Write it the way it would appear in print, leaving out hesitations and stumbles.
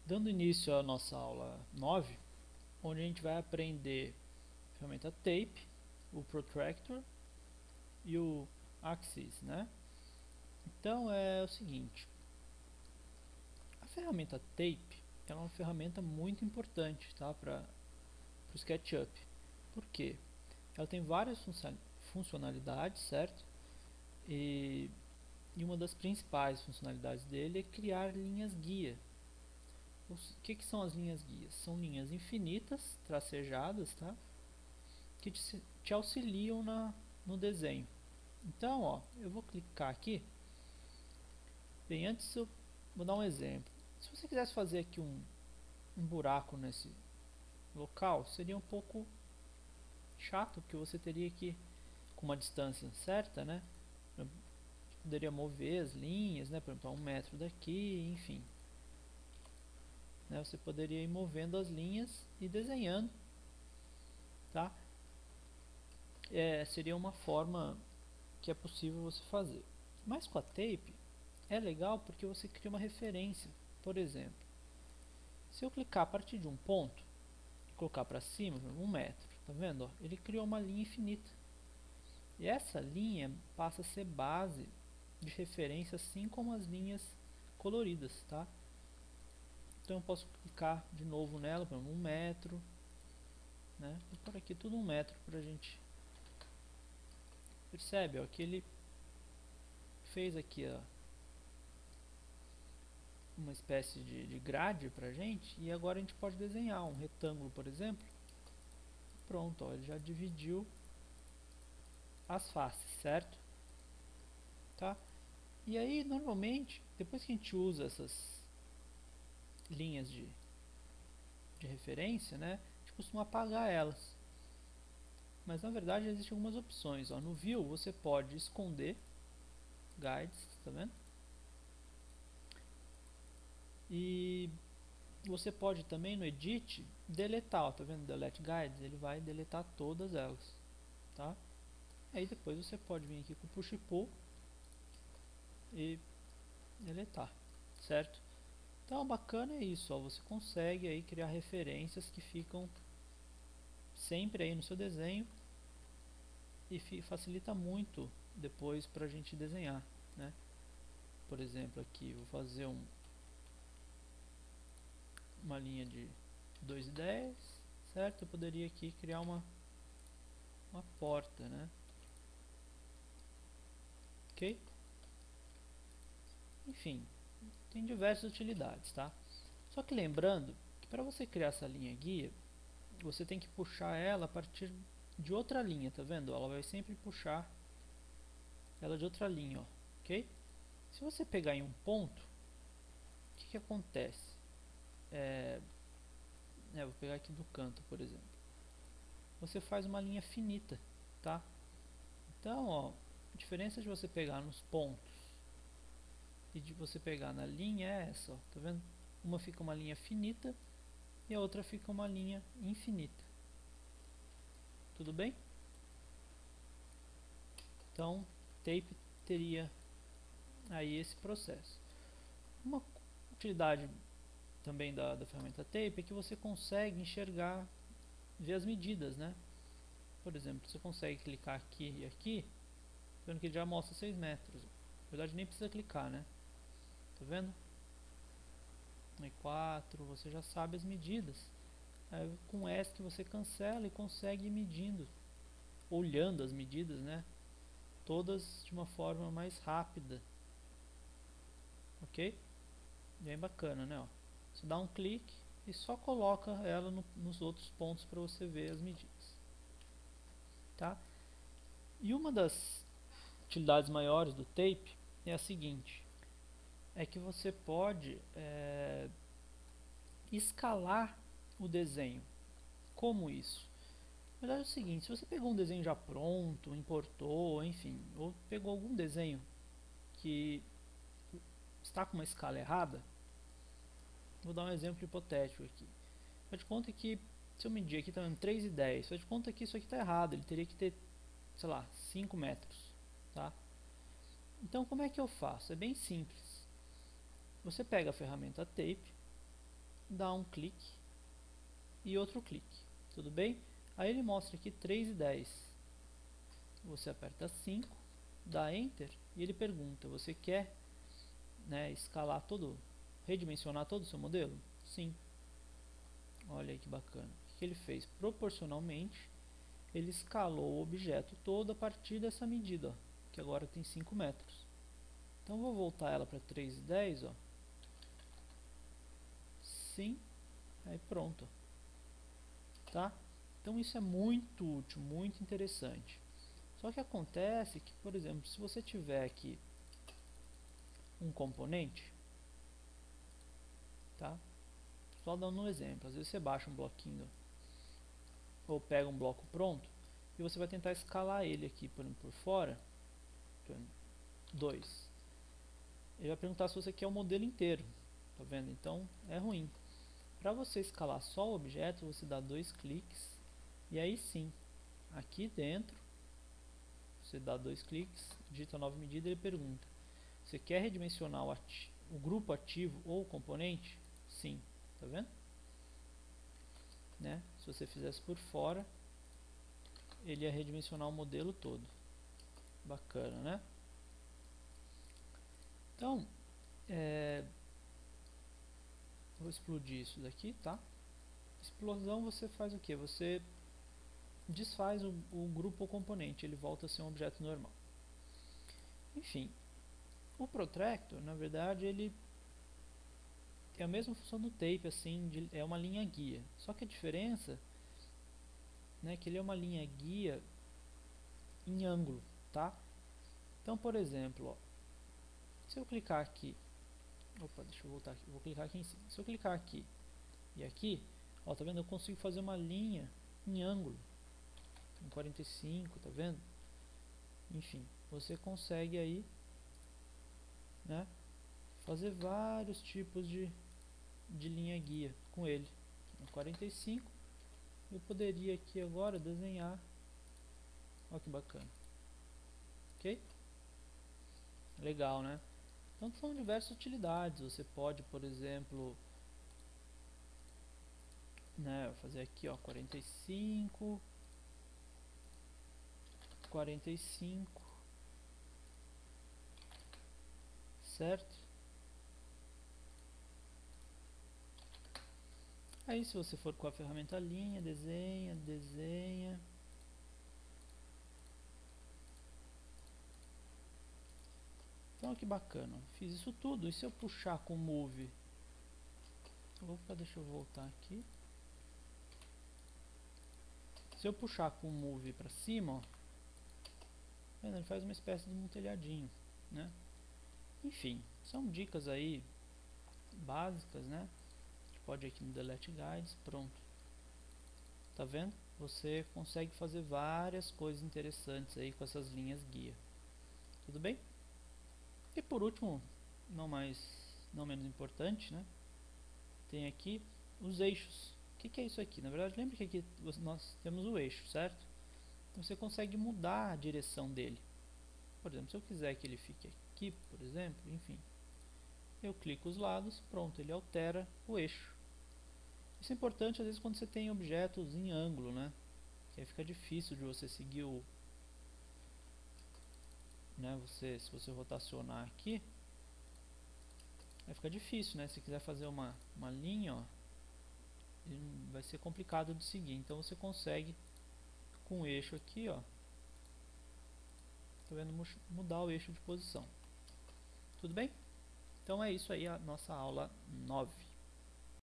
Dando início à nossa aula 9, onde a gente vai aprender a ferramenta Tape, o Protractor e o Axis, né? Então é o seguinte, a ferramenta Tape é uma ferramenta muito importante, tá, para o SketchUp. Por quê? Ela tem várias funcionalidades, certo? E, e uma das principais funcionalidades dele é criar linhas guia. O que são as linhas guias? São linhas infinitas, tracejadas, tá? Que te auxiliam no desenho. Então, ó, eu vou clicar aqui. Bem, antes eu vou dar um exemplo. Se você quisesse fazer aqui um buraco nesse local, seria um pouco chato, porque você teria que, com uma distância certa, né? Poderia mover as linhas, né? Por exemplo, a 1 metro daqui, enfim. Né, você poderia ir movendo as linhas e desenhando, tá? Seria uma forma que é possível você fazer. Mas com a tape é legal porque você cria uma referência. Por exemplo, se eu clicar a partir de um ponto e colocar para cima, 1 metro, tá vendo? Ó? Ele criou uma linha infinita. E essa linha passa a ser base de referência, assim como as linhas coloridas, tá? Então eu posso clicar de novo nela, por exemplo, 1 metro, né? E por aqui tudo 1 metro pra gente. Percebe, ó, que ele fez aqui, ó, uma espécie de grade pra gente, e agora a gente pode desenhar um retângulo, por exemplo. Pronto, ó, ele já dividiu as faces, certo? Tá? E aí, normalmente, depois que a gente usa essas linhas de referência, né, a gente costuma apagar elas. Mas na verdade existem algumas opções. Ó. No View você pode esconder guides, tá vendo? E você pode também no Edit deletar, ó, tá vendo? Delete Guides, ele vai deletar todas elas, tá? Aí depois você pode vir aqui com o Push Pull e deletar, certo? Então bacana é isso, ó, você consegue aí criar referências que ficam sempre aí no seu desenho e facilita muito depois para a gente desenhar, né? Por exemplo, aqui vou fazer uma linha de 2,10, certo? Eu poderia aqui criar uma porta, né? Ok? Enfim, tem diversas utilidades, tá? Só que lembrando que para você criar essa linha guia, você tem que puxar ela a partir de outra linha, tá vendo? Ela vai sempre puxar ela de outra linha, ó, ok? Se você pegar em um ponto, o que acontece? Vou pegar aqui do canto, por exemplo. Você faz uma linha finita, tá? Então, ó, a diferença de você pegar nos pontos e de você pegar na linha é essa, ó, tá vendo? Uma fica uma linha finita e a outra fica uma linha infinita. Tudo bem? Então, tape teria aí esse processo. Uma utilidade também da ferramenta tape é que você consegue enxergar, ver as medidas, né? Por exemplo, você consegue clicar aqui e aqui, vendo que ele já mostra 6 metros. Na verdade nem precisa clicar, né? Tá vendo? E 4, você já sabe as medidas. Aí, com ESC você cancela e consegue ir medindo, olhando as medidas, né? Todas de uma forma mais rápida. Ok? Bem bacana, né? Ó. Você dá um clique e só coloca ela nos outros pontos para você ver as medidas. Tá? E uma das utilidades maiores do tape é a seguinte: é que você pode escalar o desenho. Como isso? Na verdade é o seguinte: se você pegou um desenho já pronto, importou, enfim, ou pegou algum desenho que está com uma escala errada, vou dar um exemplo hipotético aqui. Faz de conta que, se eu medir aqui, está dando 3,10, faz de conta que isso aqui está errado, ele teria que ter, sei lá, 5 metros, tá? Então como é que eu faço? É bem simples. Você pega a ferramenta Tape, dá um clique e outro clique, tudo bem? Aí ele mostra aqui 3 e 10. Você aperta 5, dá Enter e ele pergunta, você quer, né, escalar todo, redimensionar todo o seu modelo? Sim. Olha aí que bacana. O que ele fez? Proporcionalmente, ele escalou o objeto todo a partir dessa medida, ó, que agora tem 5 metros. Então vou voltar ela para 3 e 10, ó. Sim, aí pronto, tá? Então isso é muito útil, muito interessante. Só que acontece que, por exemplo, se você tiver aqui um componente, tá? Só dando um exemplo, às vezes você baixa um bloquinho ou pega um bloco pronto e você vai tentar escalar ele aqui por fora, 2. Ele vai perguntar se você quer o modelo inteiro, tá vendo? Então é ruim. Para você escalar só o objeto, você dá 2 cliques e aí sim, aqui dentro, você dá 2 cliques, digita a nova medida e ele pergunta: você quer redimensionar o grupo ativo ou o componente? Sim, tá vendo? Né? Se você fizesse por fora, ele ia redimensionar o modelo todo. Bacana, né? Então, vou explodir isso daqui, tá? Explosão você faz o que? Você desfaz o grupo ou componente, ele volta a ser um objeto normal. Enfim, o protractor, na verdade, ele tem a mesma função do tape, assim, é uma linha guia. Só que a diferença, né, que ele é uma linha guia em ângulo, tá? Então, por exemplo, ó, se eu clicar aqui, opa, deixa eu voltar aqui, vou clicar aqui em cima. Se eu clicar aqui e aqui, ó, tá vendo? Eu consigo fazer uma linha em ângulo, em 45, tá vendo? Enfim, você consegue aí, né, fazer vários tipos de linha guia com ele. No 45, eu poderia aqui agora desenhar, olha que bacana, ok? Legal, né? Então são diversas utilidades. Você pode, por exemplo, né, fazer aqui, ó, 45, 45, certo? Aí se você for com a ferramenta linha, desenha, desenha. Então olha que bacana, fiz isso tudo. E se eu puxar com o Move? Opa, deixa eu voltar aqui. Se eu puxar com o Move para cima, ó, ele faz uma espécie de um telhadinho, né? Enfim, são dicas aí básicas, né? A gente pode ir aqui no Delete Guides, pronto. Tá vendo? Você consegue fazer várias coisas interessantes aí com essas linhas guia. Tudo bem? E por último, não menos importante, né? Tem aqui os eixos. O que é isso aqui? Na verdade, lembra que aqui nós temos o eixo, certo? Então você consegue mudar a direção dele. Por exemplo, se eu quiser que ele fique aqui, por exemplo, enfim, eu clico os lados, pronto, ele altera o eixo. Isso é importante às vezes quando você tem objetos em ângulo, né? Que aí fica difícil de você seguir o, né? Se você rotacionar aqui, vai ficar difícil, né? Se quiser fazer uma linha, ó, vai ser complicado de seguir. Então você consegue com o eixo aqui, ó, tá vendo, mudar o eixo de posição. Tudo bem? Então é isso aí a nossa aula 9.